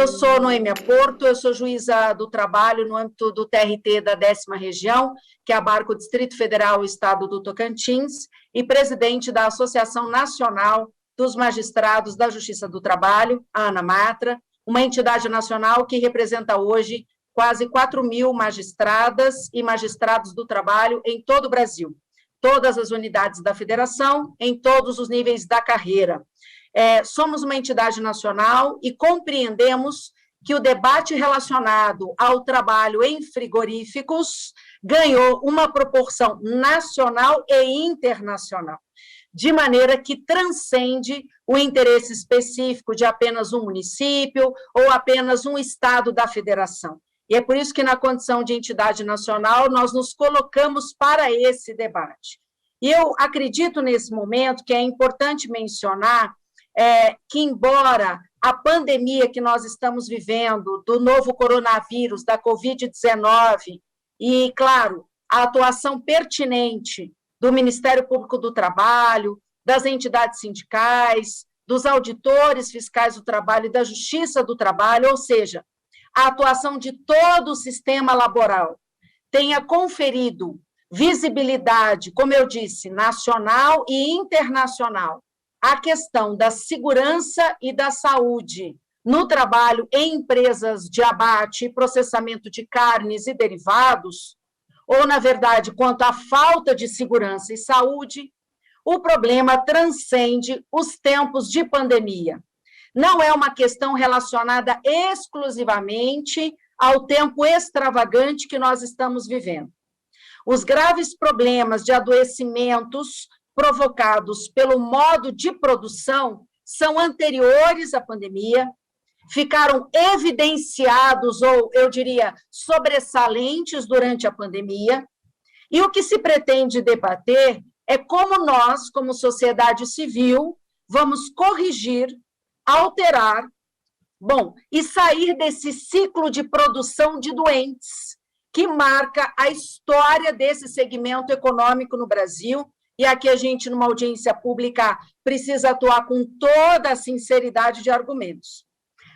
Eu sou Noêmia Porto, eu sou juíza do trabalho no âmbito do TRT da 10ª Região, que abarca o Distrito Federal e o Estado do Tocantins, e presidente da Associação Nacional dos Magistrados da Justiça do Trabalho, a ANAMATRA, uma entidade nacional que representa hoje quase 4.000 magistradas e magistrados do trabalho em todo o Brasil, todas as unidades da federação, em todos os níveis da carreira. Somos uma entidade nacional e compreendemos que o debate relacionado ao trabalho em frigoríficos ganhou uma proporção nacional e internacional, de maneira que transcende o interesse específico de apenas um município ou apenas um estado da federação. E é por isso que, na condição de entidade nacional, nós nos colocamos para esse debate. E eu acredito, nesse momento, que é importante mencionar que, embora a pandemia que nós estamos vivendo, do novo coronavírus, da Covid-19, e, claro, a atuação pertinente do Ministério Público do Trabalho, das entidades sindicais, dos auditores fiscais do trabalho e da Justiça do Trabalho, ou seja, a atuação de todo o sistema laboral, tenha conferido visibilidade, como eu disse, nacional e internacional, a questão da segurança e da saúde no trabalho em empresas de abate e processamento de carnes e derivados, ou, na verdade, quanto à falta de segurança e saúde, o problema transcende os tempos de pandemia. Não é uma questão relacionada exclusivamente ao tempo extravagante que nós estamos vivendo. Os graves problemas de adoecimentos provocados pelo modo de produção são anteriores à pandemia, ficaram evidenciados, ou eu diria, sobressalentes durante a pandemia, e o que se pretende debater é como nós, como sociedade civil, vamos corrigir, alterar, e sair desse ciclo de produção de doentes que marca a história desse segmento econômico no Brasil. E aqui a gente, numa audiência pública, precisa atuar com toda a sinceridade de argumentos.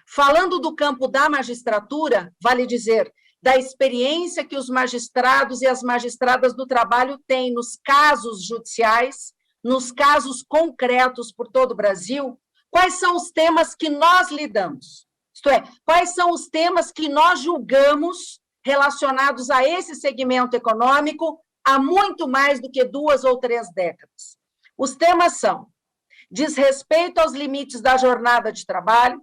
Falando do campo da magistratura, vale dizer, da experiência que os magistrados e as magistradas do trabalho têm nos casos judiciais, nos casos concretos por todo o Brasil, quais são os temas que nós lidamos? Isto é, quais são os temas que nós julgamos relacionados a esse segmento econômico há muito mais do que 2 ou 3 décadas. Os temas são desrespeito aos limites da jornada de trabalho,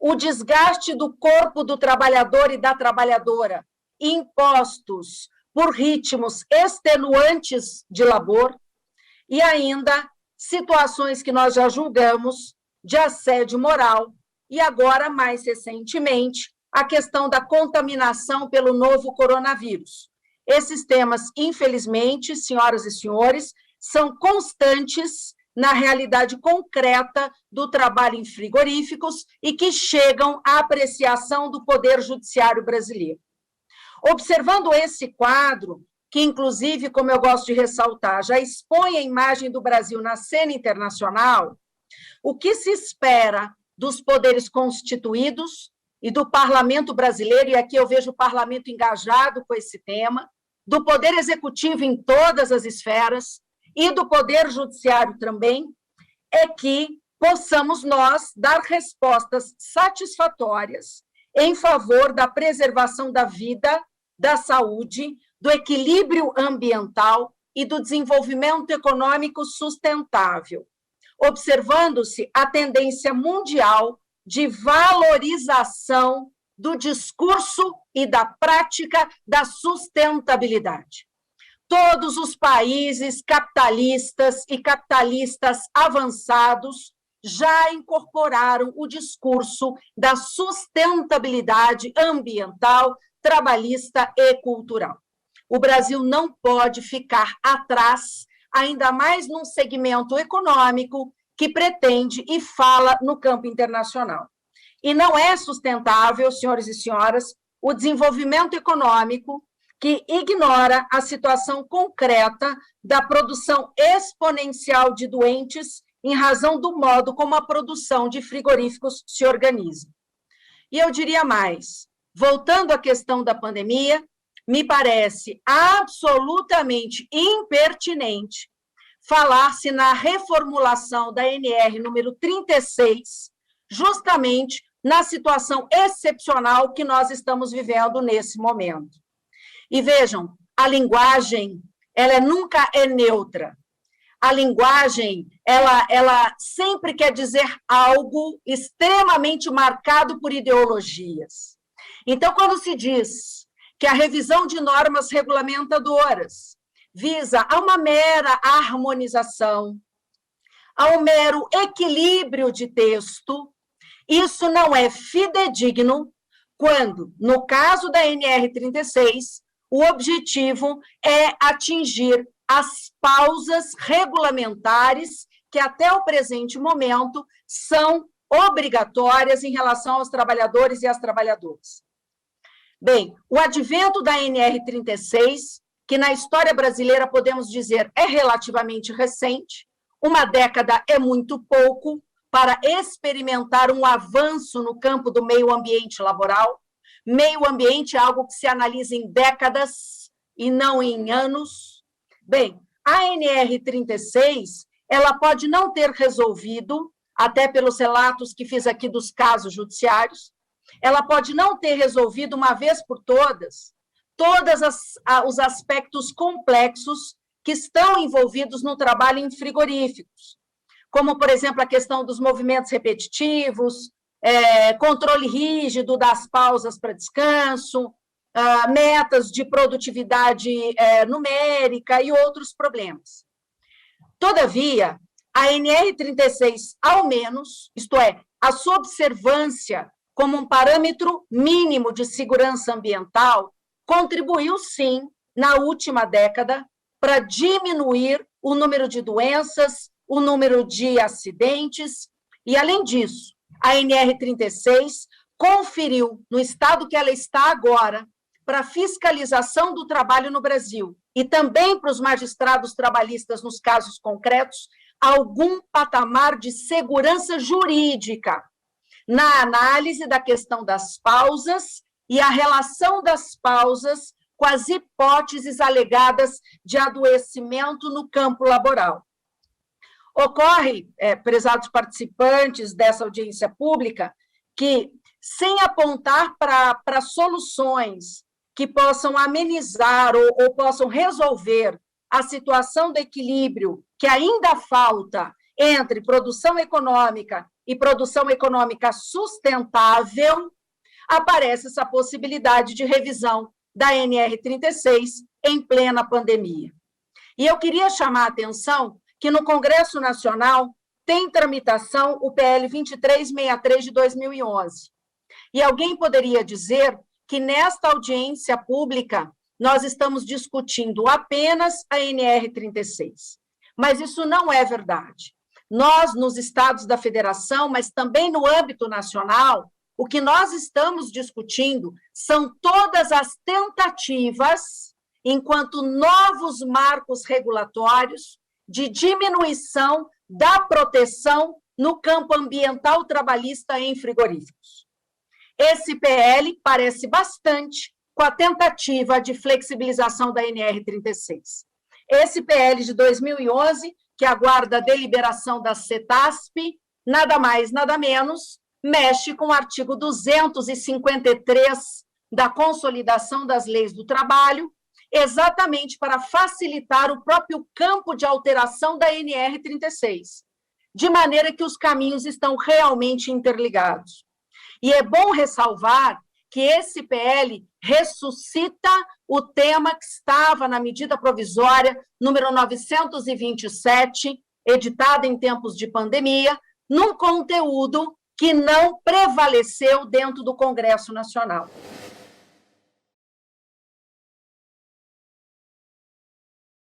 o desgaste do corpo do trabalhador e da trabalhadora, impostos por ritmos extenuantes de labor, e ainda situações que nós já julgamos de assédio moral, e agora, mais recentemente, a questão da contaminação pelo novo coronavírus. Esses temas, infelizmente, senhoras e senhores, são constantes na realidade concreta do trabalho em frigoríficos e que chegam à apreciação do Poder Judiciário brasileiro. Observando esse quadro, que inclusive, como eu gosto de ressaltar, já expõe a imagem do Brasil na cena internacional, o que se espera dos poderes constituídos e do parlamento brasileiro, e aqui eu vejo o parlamento engajado com esse tema, do poder executivo em todas as esferas e do poder judiciário também, é que possamos nós dar respostas satisfatórias em favor da preservação da vida, da saúde, do equilíbrio ambiental e do desenvolvimento econômico sustentável, observando-se a tendência mundial de valorização do discurso e da prática da sustentabilidade. Todos os países capitalistas e capitalistas avançados já incorporaram o discurso da sustentabilidade ambiental, trabalhista e cultural. O Brasil não pode ficar atrás, ainda mais num segmento econômico que pretende e fala no campo internacional. E não é sustentável, senhores e senhoras, o desenvolvimento econômico que ignora a situação concreta da produção exponencial de doentes em razão do modo como a produção de frigoríficos se organiza. E eu diria mais, voltando à questão da pandemia, me parece absolutamente impertinente falar-se na reformulação da NR número 36, justamente na situação excepcional que nós estamos vivendo nesse momento. E vejam, a linguagem, ela nunca é neutra. A linguagem, ela sempre quer dizer algo extremamente marcado por ideologias. Então, quando se diz que a revisão de normas regulamentadoras visa a uma mera harmonização, a um mero equilíbrio de texto, isso não é fidedigno quando, no caso da NR36, o objetivo é atingir as pausas regulamentares que, até o presente momento, são obrigatórias em relação aos trabalhadores e às trabalhadoras. Bem, o advento da NR36, que na história brasileira podemos dizer é relativamente recente, uma década é muito pouco para experimentar um avanço no campo do meio ambiente laboral. Meio ambiente é algo que se analisa em décadas e não em anos. Bem, a NR36, ela pode não ter resolvido, até pelos relatos que fiz aqui dos casos judiciários, ela pode não ter resolvido uma vez por todos os aspectos complexos que estão envolvidos no trabalho em frigoríficos, como, por exemplo, a questão dos movimentos repetitivos, controle rígido das pausas para descanso, metas de produtividade numérica e outros problemas. Todavia, a NR36, ao menos, isto é, a sua observância como um parâmetro mínimo de segurança ambiental, contribuiu, sim, na última década, para diminuir o número de doenças, o número de acidentes, e, além disso, a NR36 conferiu, no estado que ela está agora, para a fiscalização do trabalho no Brasil e também para os magistrados trabalhistas nos casos concretos, algum patamar de segurança jurídica na análise da questão das pausas e a relação das pausas com as hipóteses alegadas de adoecimento no campo laboral. Ocorre, prezados participantes dessa audiência pública, que, sem apontar para soluções que possam amenizar ou possam resolver a situação do equilíbrio que ainda falta entre produção econômica e produção econômica sustentável, aparece essa possibilidade de revisão da NR36 em plena pandemia. E eu queria chamar a atenção que no Congresso Nacional tem tramitação o PL 2363 de 2011. E alguém poderia dizer que nesta audiência pública nós estamos discutindo apenas a NR36. Mas isso não é verdade. Nós, nos estados da federação, mas também no âmbito nacional, o que nós estamos discutindo são todas as tentativas, enquanto novos marcos regulatórios, de diminuição da proteção no campo ambiental trabalhista em frigoríficos. Esse PL parece bastante com a tentativa de flexibilização da NR36. Esse PL de 2011, que aguarda a deliberação da CETASP, nada mais, nada menos, mexe com o artigo 253 da Consolidação das Leis do Trabalho, exatamente para facilitar o próprio campo de alteração da NR36, de maneira que os caminhos estão realmente interligados. E é bom ressalvar que esse PL ressuscita o tema que estava na medida provisória número 927, editada em tempos de pandemia, num conteúdo que não prevaleceu dentro do Congresso Nacional.